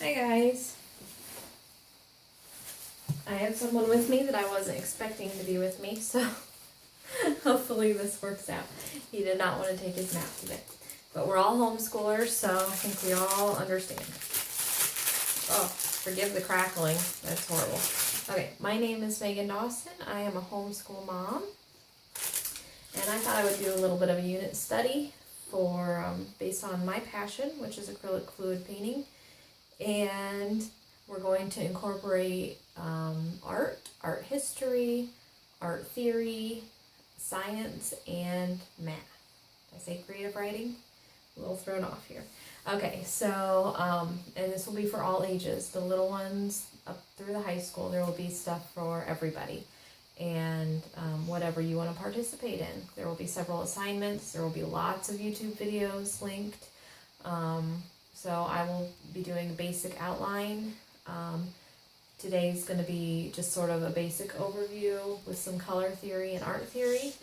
Hi guys. I have someone with me that I wasn't expecting to be with me, so hopefully this works out. He did not want to take his nap today. But we're all homeschoolers, so I think we all understand. Oh, forgive the crackling. That's horrible. Okay, my name is Megan Dawson. I am a homeschool mom. And I thought I would do a little bit of a unit study for based on my passion, which is acrylic fluid painting. And we're going to incorporate art history, art theory, science, and math. Did I say creative writing? A little thrown off here. Okay, so, and this will be for all ages. The little ones up through the high school, there will be stuff for everybody. And whatever you want to participate in. There will be several assignments. There will be lots of YouTube videos linked. So I will be doing a basic outline. Today's going to be just sort of a basic overview with some color theory and art theory.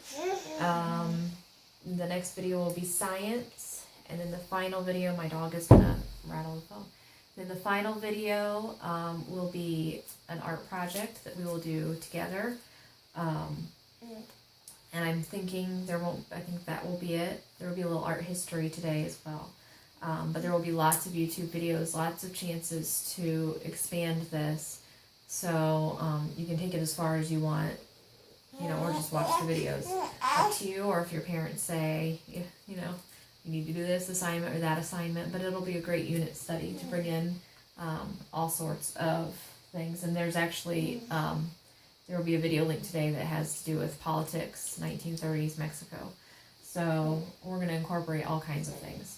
The next video will be science. And then the final video, my dog is going to rattle the phone. Then the final video will be an art project that we will do together. And I'm thinking I think that will be it. There will be a little art history today as well. But there will be lots of YouTube videos, lots of chances to expand this. So you can take it as far as you want, or just watch the videos. Up to you, or if your parents say, you need to do this assignment or that assignment. But it'll be a great unit study to bring in all sorts of things. And there's actually, there will be a video link today that has to do with politics, 1930s Mexico. So we're going to incorporate all kinds of things.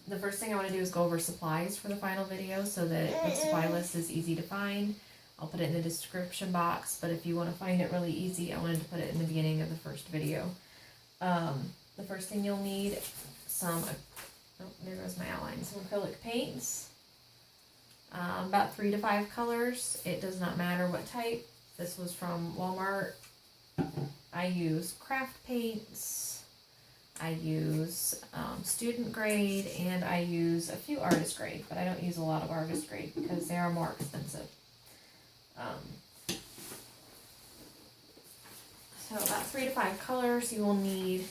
The first thing I want to do is go over supplies for the final video so that the supply list is easy to find. I'll put it in the description box, but if you want to find it really easy, I wanted to put it in the beginning of the first video. The first thing you'll need there goes my outline, some acrylic paints, about 3 to 5 colors. It does not matter what type. This was from Walmart. I use craft paints, I use student grade, and I use a few artist grade, but I don't use a lot of artist grade because they are more expensive. So about 3 to 5 colors. You will need,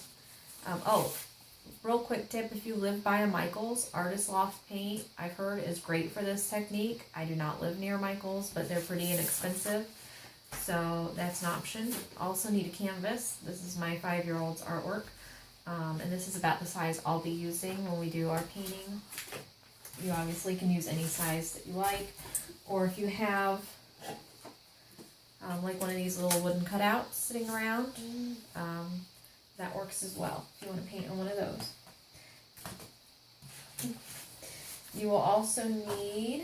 real quick tip, if you live by a Michaels, Artist Loft paint, I've heard is great for this technique. I do not live near Michaels, but they're pretty inexpensive. So that's an option. Also need a canvas. This is my 5-year-old's artwork. And this is about the size I'll be using when we do our painting. You obviously can use any size that you like. Or if you have like one of these little wooden cutouts sitting around, that works as well if you want to paint on one of those. You will also need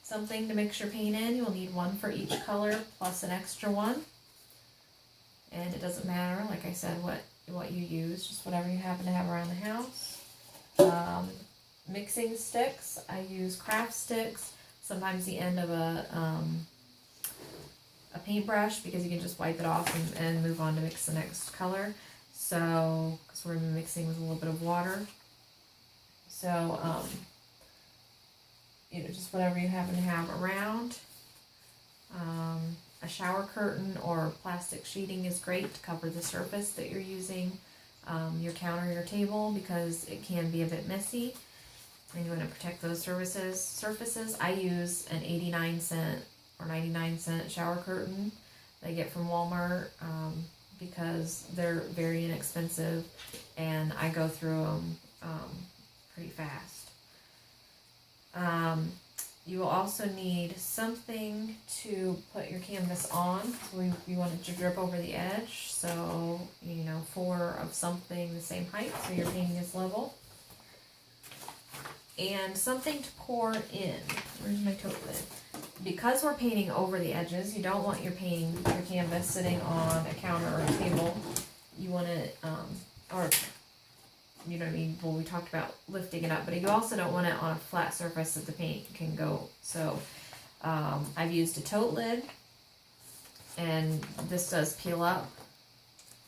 something to mix your paint in. You'll need one for each color plus an extra one. And it doesn't matter, like I said, what you use, just whatever you happen to have around the house. Mixing sticks. I use craft sticks, sometimes the end of a paintbrush, because you can just wipe it off and move on to mix the next color. So, because we're mixing with a little bit of water. So, just whatever you happen to have around. A shower curtain or plastic sheeting is great to cover the surface that you're using, your counter, your table, because it can be a bit messy, and you want to protect those surfaces. I use an 89-cent or 99-cent shower curtain that I get from Walmart because they're very inexpensive, and I go through them pretty fast. You will also need something to put your canvas on. So you want it to drip over the edge. So, 4 of something the same height, so your painting is level. And something to pour in. Where's my tote lid? Because we're painting over the edges, you don't want your canvas sitting on a counter or a table. You want it, well, we talked about lifting it up, but you also don't want it on a flat surface that the paint can go. So I've used a tote lid, and this does peel up.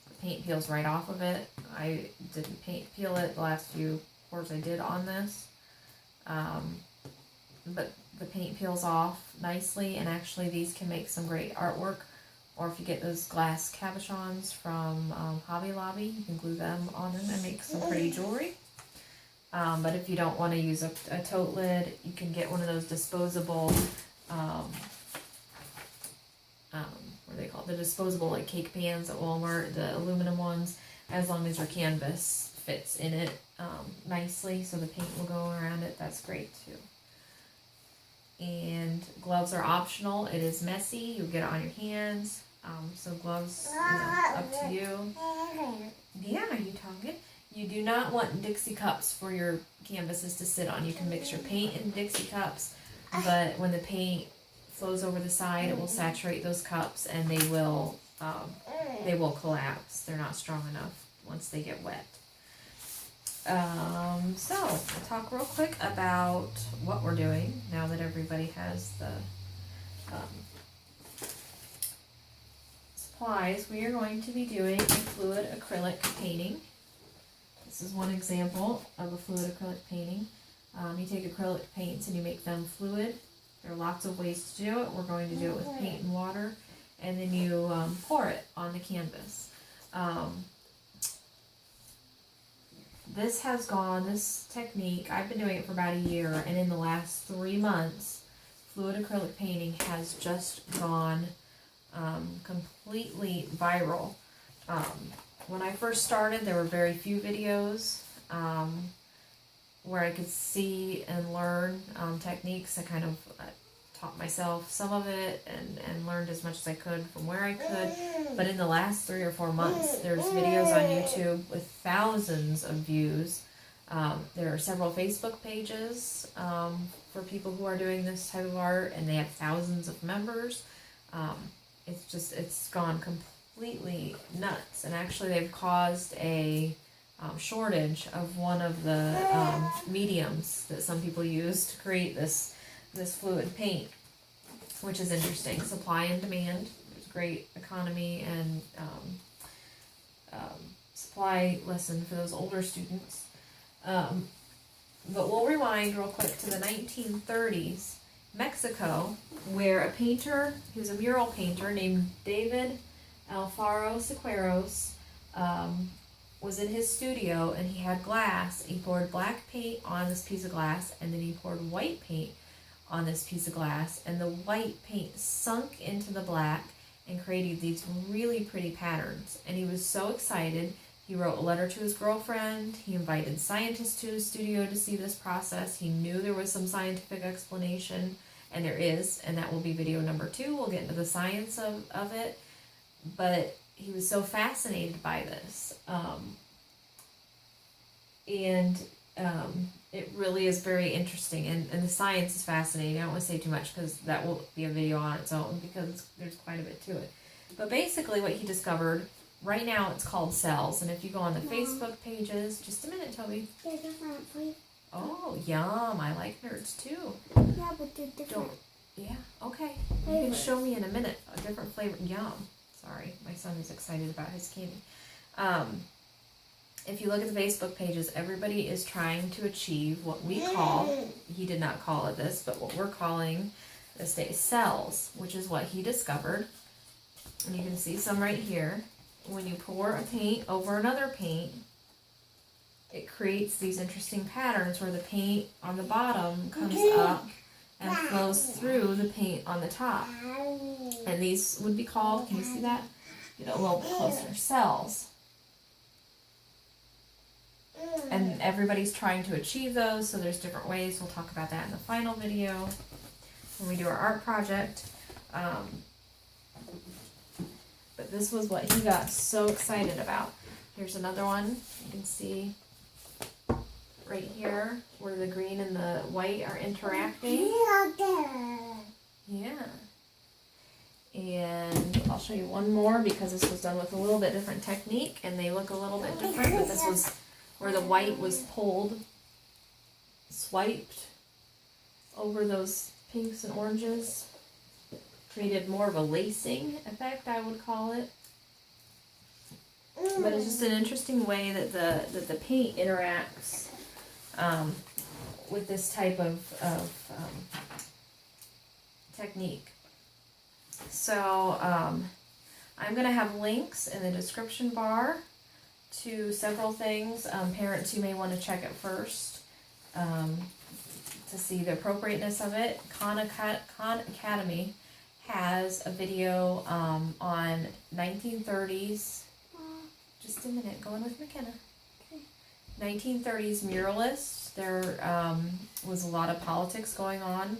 The paint peels right off of it. I didn't peel it the last few pours I did on this. but the paint peels off nicely, and actually these can make some great artwork. Or if you get those glass cabochons from Hobby Lobby, you can glue them on them and make some pretty jewelry. But if you don't want to use a tote lid, you can get one of those disposable, what are they called? The disposable like cake pans at Walmart, the aluminum ones, as long as your canvas fits in it nicely, so the paint will go around it. That's great too. And gloves are optional. It is messy. You'll get it on your hands. So gloves, up to you. Yeah, are you talking? You do not want Dixie cups for your canvases to sit on. You can mix your paint in Dixie cups, but when the paint flows over the side, it will saturate those cups, and they will collapse. They're not strong enough once they get wet. So we'll talk real quick about what we're doing now that everybody has the supplies. We are going to be doing a fluid acrylic painting. This is one example of a fluid acrylic painting. You take acrylic paints and you make them fluid. There are lots of ways to do it. We're going to do it with paint and water, and then you pour it on the canvas. This technique, I've been doing it for about a year, and in the last 3 months, fluid acrylic painting has just gone completely viral. When I first started, there were very few videos where I could see and learn techniques. I kind of taught myself some of it and learned as much as I could from where I could. But in the last 3 or 4 months, there's videos on YouTube with thousands of views. There are several Facebook pages for people who are doing this type of art, and they have thousands of members. It's gone completely nuts, and actually they've caused a shortage of one of the mediums that some people use to create this fluid paint, which is interesting. Supply and demand. There's great economy and supply lesson for those older students. But we'll rewind real quick to the 1930s, Mexico, where a painter, he was a mural painter named David Alfaro Siqueiros, was in his studio, and he had glass. He poured black paint on this piece of glass, and then he poured white paint on this piece of glass, and the white paint sunk into the black and created these really pretty patterns. And he was so excited. He wrote a letter to his girlfriend. He invited scientists to his studio to see this process. He knew there was some scientific explanation, and there is, and that will be video number 2. We'll get into the science of it. But he was so fascinated by this. It really is very interesting, and the science is fascinating. I don't want to say too much because that will be a video on its own, because there's quite a bit to it. But basically what he discovered, right now it's called cells, and if you go on the Facebook pages, just a minute, Toby. They're different flavors. Oh, yum, I like nerds too. Yeah, but they're different. Yeah, okay. You can show me in a minute a different flavor. Yum. Sorry, my son is excited about his candy. If you look at the Facebook pages, everybody is trying to achieve what we call, he did not call it this, but what we're calling this day cells, which is what he discovered. And you can see some right here. When you pour a paint over another paint, it creates these interesting patterns where the paint on the bottom comes up and flows through the paint on the top. And these would be called, can you see that? Get a little bit closer, cells. And everybody's trying to achieve those, so there's different ways. We'll talk about that in the final video when we do our art project. But this was what he got so excited about. Here's another one. You can see right here where the green and the white are interacting. Yeah. And I'll show you one more, because this was done with a little bit different technique, and they look a little bit different, but this was where the white was pulled, swiped over those pinks and oranges, created more of a lacing effect, I would call it. But it's just an interesting way that the paint interacts with this type of technique. So I'm going to have links in the description bar to several things. Parents, you may want to check it first to see the appropriateness of it. Khan Academy has a video on 1930s. Just a minute, going with McKenna. 1930s muralists. There was a lot of politics going on.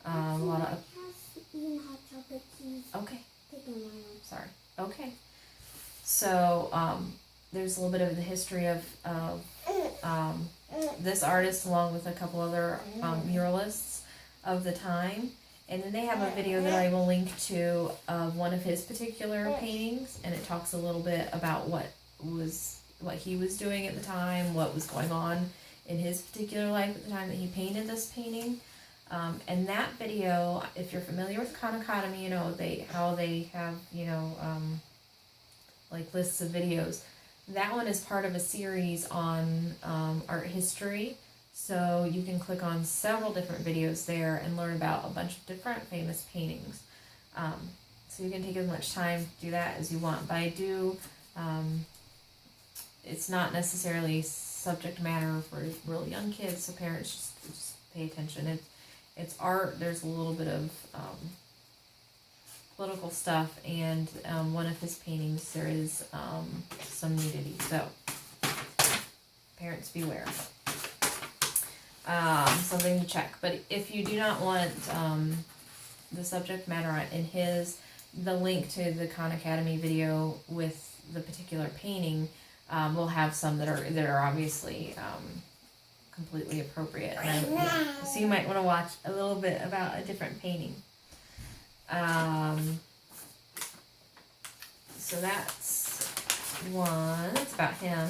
A lot of. Okay. Sorry. Okay. So there's a little bit of the history of this artist along with a couple other muralists of the time. And then they have a video that I will link to of one of his particular paintings, and it talks a little bit about what he was doing at the time, what was going on in his particular life at the time that he painted this painting. And that video, if you're familiar with Khan Academy, you know how they have like lists of videos. That one is part of a series on art history. So you can click on several different videos there and learn about a bunch of different famous paintings. So you can take as much time to do that as you want. But I do, it's not necessarily subject matter for really young kids, so parents just pay attention. It's art. There's a little bit of political stuff, and one of his paintings there is some nudity. So parents beware. Something to check. But if you do not want the subject matter in the link to the Khan Academy video with the particular painting, we'll have some that are obviously completely appropriate. So you might want to watch a little bit about a different painting. So that's one. It's about him.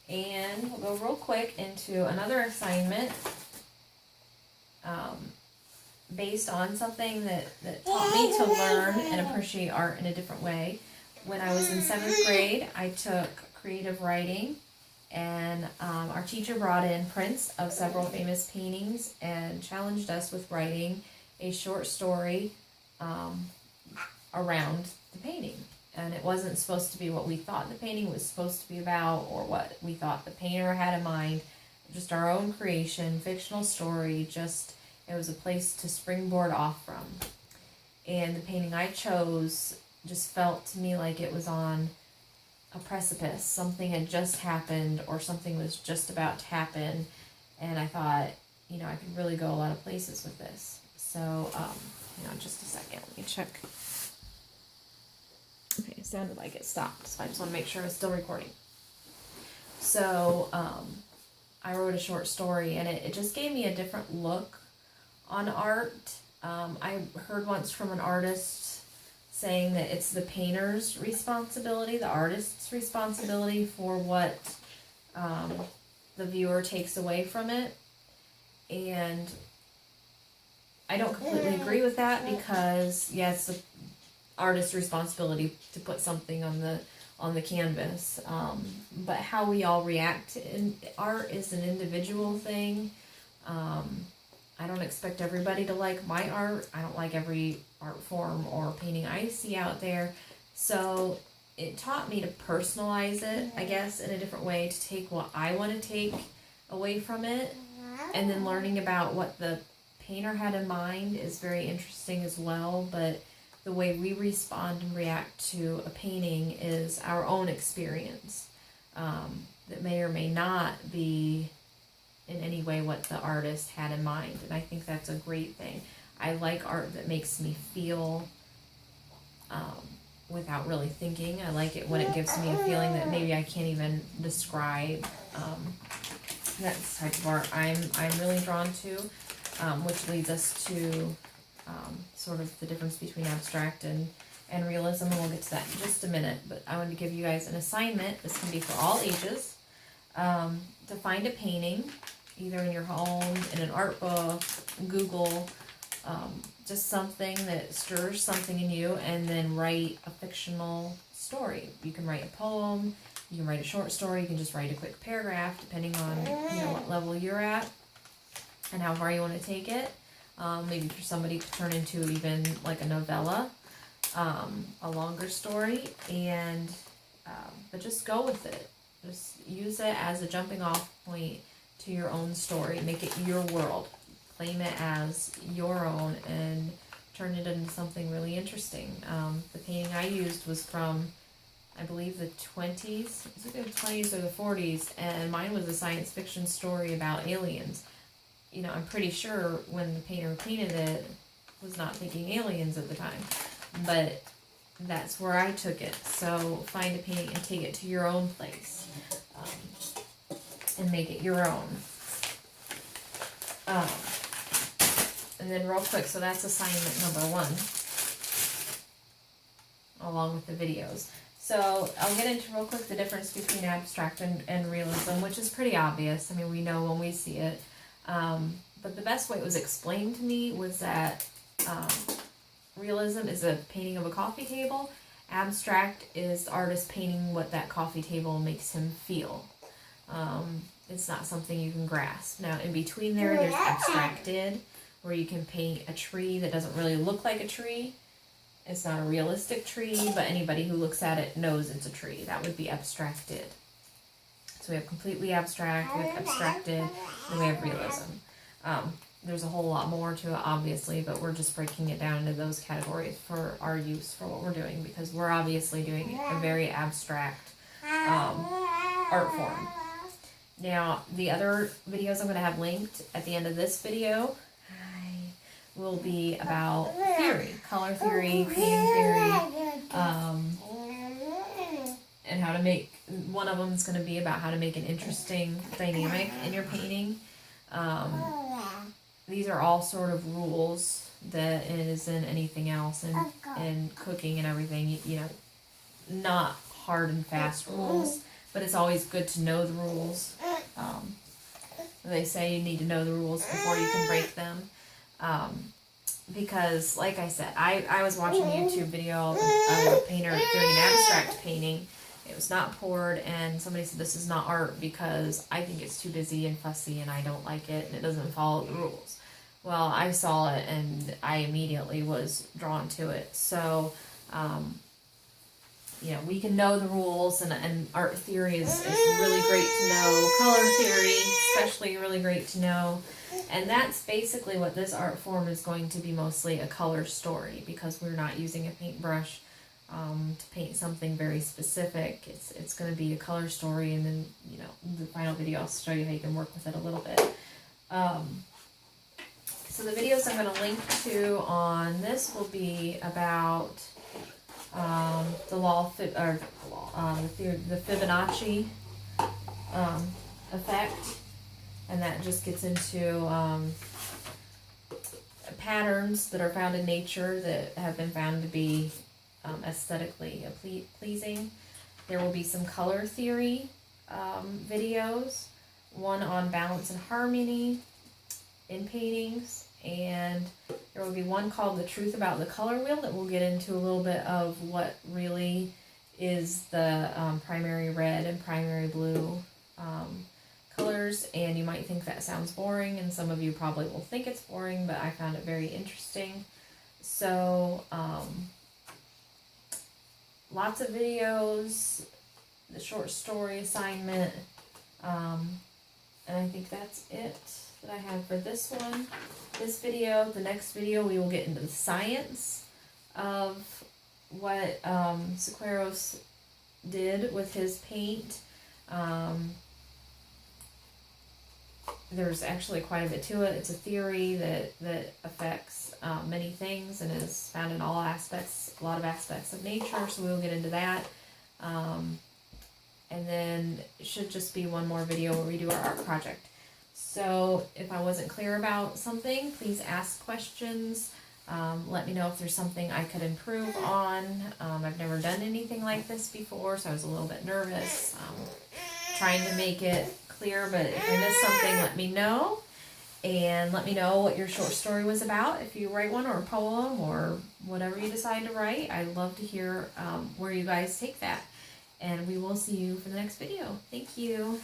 And we'll go real quick into another assignment based on something that taught me to learn and appreciate art in a different way. When I was in 7th grade, I took creative writing, and our teacher brought in prints of several famous paintings and challenged us with writing a short story around the painting. And it wasn't supposed to be what we thought the painting was supposed to be about or what we thought the painter had in mind. Just our own creation, fictional story, it was a place to springboard off from. And the painting I chose just felt to me like it was on a precipice. Something had just happened or something was just about to happen. And I thought, I could really go a lot of places with this. So, hang on just a second. Let me check. Okay, it sounded like it stopped, so I just want to make sure it's still recording. So, I wrote a short story, and it just gave me a different look on art. I heard once from an artist saying that it's the painter's responsibility, the artist's responsibility for what the viewer takes away from it. And I don't completely agree with that because, yes, the artist's responsibility to put something on the canvas, but how we all react in art is an individual thing. I don't expect everybody to like my art. I don't like every art form or painting I see out there. So it taught me to personalize it, I guess, in a different way, to take what I want to take away from it. And then learning about what the painter had in mind is very interesting as well. But the way we respond and react to a painting is our own experience. That may or may not be in any way what the artist had in mind. And I think that's a great thing. I like art that makes me feel without really thinking. I like it when it gives me a feeling that maybe I can't even describe. That's the type of art I'm really drawn to, which leads us to sort of the difference between abstract and realism, and we'll get to that in just a minute. But I wanted to give you guys an assignment. This can be for all ages, to find a painting, either in your home, in an art book, Google, just something that stirs something in you, and then write a fictional story. You can write a poem, you can write a short story, you can just write a quick paragraph, depending on what level you're at. and how far you want to take it. Maybe for somebody to turn into even like a novella, a longer story, and but just go with it. Just use it as a jumping off point to your own story. Make it your world. Claim it as your own and turn it into something really interesting. The painting I used was from, I believe, the 20s. It was either the 20s or the 40s, and mine was a science fiction story about aliens. You know, I'm pretty sure when the painter painted it was not thinking aliens at the time, but that's where I took it. So find a painting and take it to your own place, and make it your own. And then real quick, so that's assignment number 1, along with the videos. So I'll get into real quick the difference between abstract and realism, which is pretty obvious. I mean, we know when we see it. But the best way it was explained to me was that realism is a painting of a coffee table. Abstract is the artist painting what that coffee table makes him feel. It's not something you can grasp. Now, in between there's abstracted, where you can paint a tree that doesn't really look like a tree. It's not a realistic tree, but anybody who looks at it knows it's a tree. That would be abstracted. So we have completely abstract, we have abstracted, and we have realism. There's a whole lot more to it, obviously, but we're just breaking it down into those categories for our use, for what we're doing, because we're obviously doing a very abstract art form. Now, the other videos I'm going to have linked at the end of this video will be about theory, color theory, painting theory, and how to make, one of them is going to be about how to make an interesting dynamic in your painting. These are all sort of rules that is in anything else, and cooking and everything, you know, not hard and fast rules, but it's always good to know the rules. They say you need to know the rules before you can break them. Because, like I said, I was watching a YouTube video of a painter doing an abstract painting. It was not poured, and somebody said this is not art because I think it's too busy and fussy and I don't like it and it doesn't follow the rules. Well, I saw it and I immediately was drawn to it. So, you know, we can know the rules, and art theory is really great to know. Color theory, especially, really great to know. And that's basically what this art form is going to be, mostly a color story, because we're not using a paintbrush to paint something very specific. It's going to be a color story, and then, you know, the final video I'll show you how you can work with it a little bit. So the videos I'm going to link to on this will be about the the Fibonacci effect, and that just gets into patterns that are found in nature that have been found to be aesthetically pleasing. There will be some color theory videos, one on balance and harmony in paintings, and there will be one called The Truth About the Color Wheel that will get into a little bit of what really is the primary red and primary blue colors. And you might think that sounds boring, and some of you probably will think it's boring, but I found it very interesting. So lots of videos, the short story assignment, and I think that's it that I have for this one. This video, the next video, we will get into the science of what Siqueiros did with his paint. There's actually quite a bit to it. It's a theory that affects many things and is found in all aspects, a lot of aspects of nature, so we'll get into that. And then it should just be one more video where we do our art project. So if I wasn't clear about something, please ask questions. Let me know if there's something I could improve on. I've never done anything like this before, so I was a little bit nervous, trying to make it clear, but if I missed something, let me know. And let me know what your short story was about, if you write one, or a poem, or whatever you decide to write. I'd love to hear where you guys take that. And we will see you for the next video. Thank you.